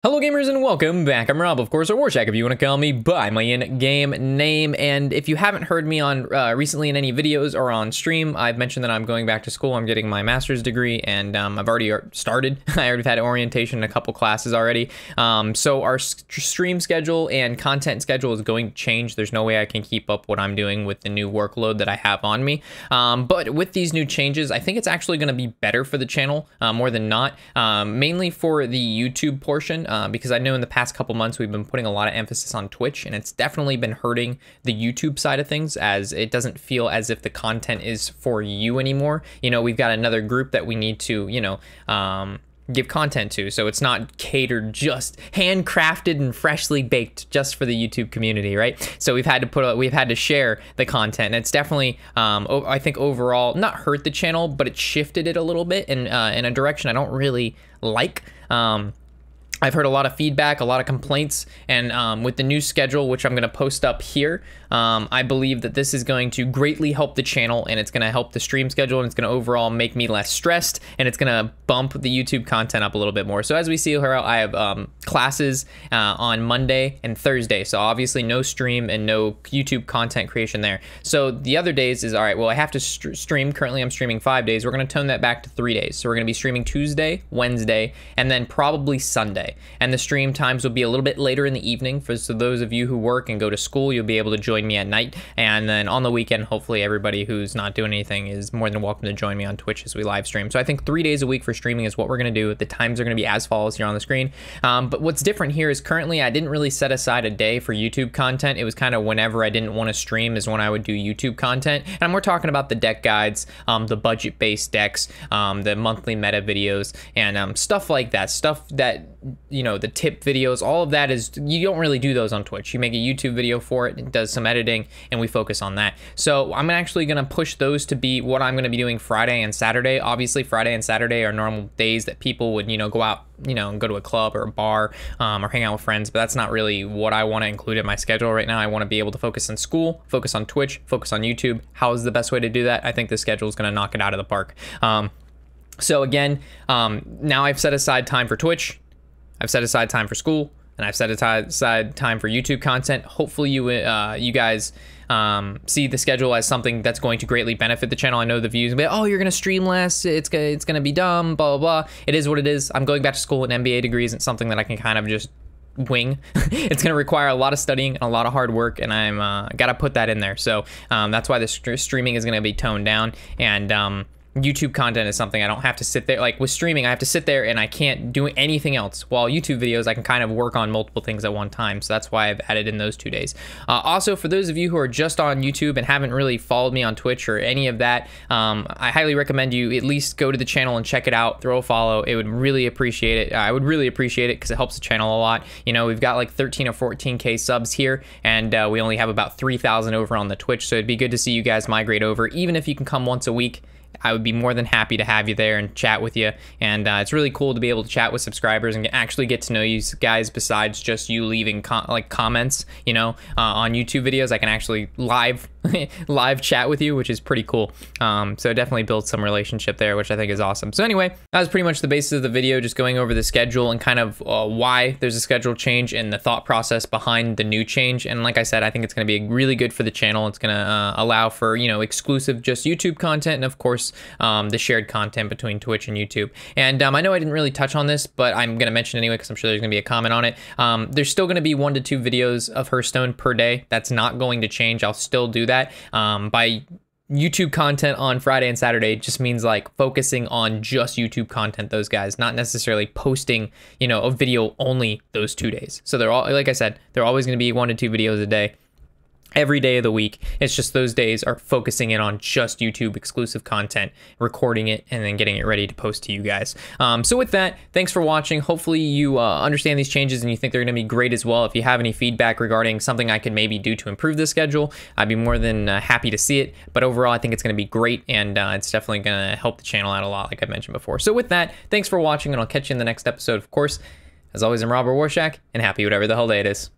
Hello gamers and welcome back. I'm Rob, of course, or Warshak if you want to call me by my in-game name. And if you haven't heard me on recently in any videos or on stream, I've mentioned that I'm going back to school. I'm getting my master's degree, and I've already started. I already had orientation in a couple classes already. So our stream schedule and content schedule is going to change. There's no way I can keep up what I'm doing with the new workload that I have on me. But with these new changes, I think it's actually going to be better for the channel more than not, mainly for the YouTube portion. Because I know in the past couple months we've been putting a lot of emphasis on Twitch, and it's definitely been hurting the YouTube side of things, as it doesn't feel as if the content is for you anymore. You know, we've got another group that we need to, give content to, so it's not catered, just handcrafted and freshly baked just for the YouTube community, right? So we've had to share the content, and it's definitely I think overall not hurt the channel, but it shifted it a little bit in a direction I don't really like. I've heard a lot of feedback, a lot of complaints, and with the new schedule, which I'm going to post up here, I believe that this is going to greatly help the channel, and it's going to help the stream schedule, and it's going to overall make me less stressed, and it's going to bump the YouTube content up a little bit more. So as we see here, I have classes on Monday and Thursday, so obviously no stream and no YouTube content creation there. So the other days is, all right, well, I have to stream. Currently I'm streaming 5 days. We're going to tone that back to 3 days. So we're going to be streaming Tuesday, Wednesday, and then probably Sunday. And the stream times will be a little bit later in the evening. So those of you who work and go to school, you'll be able to join me at night. And then on the weekend, hopefully everybody who's not doing anything is more than welcome to join me on Twitch as we live stream. So I think 3 days a week for streaming is what we're going to do. The times are going to be as follows here on the screen. But what's different here is currently I didn't really set aside a day for YouTube content. It was kind of whenever I didn't want to stream is when I would do YouTube content. And we're talking about the deck guides, the budget-based decks, the monthly meta videos, and stuff like that. Stuff that, you know, the tip videos, all of that is, you don't really do those on Twitch. You make a YouTube video for it, it does some editing, and we focus on that. So I'm actually going to push those to be what I'm going to be doing Friday and Saturday. Obviously Friday and Saturday are normal days that people would, go out, and go to a club or a bar, or hang out with friends, but that's not really what I want to include in my schedule right now. I want to be able to focus on school, focus on Twitch, focus on YouTube. How is the best way to do that? I think the schedule is going to knock it out of the park. So again, now I've set aside time for Twitch, I've set aside time for school, and I've set aside time for YouTube content. Hopefully you guys see the schedule as something that's going to greatly benefit the channel. I know the views, but oh, you're gonna stream less, it's gonna be dumb, blah blah blah. It is what it is. I'm going back to school, an MBA degree isn't something that I can kind of just wing. It's gonna require a lot of studying and a lot of hard work, and I'm gotta put that in there. So that's why the streaming is gonna be toned down, and YouTube content is something I don't have to sit there, like with streaming, I have to sit there and I can't do anything else, while YouTube videos, I can kind of work on multiple things at one time. So that's why I've added in those 2 days. Also, for those of you who are just on YouTube and haven't really followed me on Twitch or any of that, I highly recommend you at least go to the channel and check it out, throw a follow. It would really appreciate it. I would really appreciate it because it helps the channel a lot. We've got like 13 or 14K subs here, and we only have about 3,000 over on the Twitch. So it'd be good to see you guys migrate over. Even if you can come once a week, I would be more than happy to have you there and chat with you. And it's really cool to be able to chat with subscribers and actually get to know you guys, besides just you leaving comments, on YouTube videos. I can actually live chat with you, which is pretty cool. So definitely build some relationship there, which I think is awesome. So anyway, that was pretty much the basis of the video, just going over the schedule and kind of why there's a schedule change and the thought process behind the new change. And like I said, I think it's going to be really good for the channel. It's going to allow for, exclusive just YouTube content, and of course the shared content between Twitch and YouTube. And I know I didn't really touch on this, but I'm going to mention it anyway because I'm sure there's going to be a comment on it. There's still going to be 1 to 2 videos of Hearthstone per day. That's not going to change. I'll still do that. By YouTube content on Friday and Saturday just means like focusing on just YouTube content, those guys, not necessarily posting, a video only those 2 days. So they're all, like I said, they're always going to be 1 to 2 videos a day, every day of the week. It's just those days are focusing in on just YouTube exclusive content, recording it, and then getting it ready to post to you guys. So with that, thanks for watching. Hopefully you understand these changes and you think they're going to be great as well. If you have any feedback regarding something I could maybe do to improve the schedule, I'd be more than happy to see it. But overall, I think it's going to be great, and it's definitely going to help the channel out a lot, like I mentioned before. So with that, thanks for watching, and I'll catch you in the next episode. Of course, as always, I'm Robert Warshak, and happy whatever the hell day it is.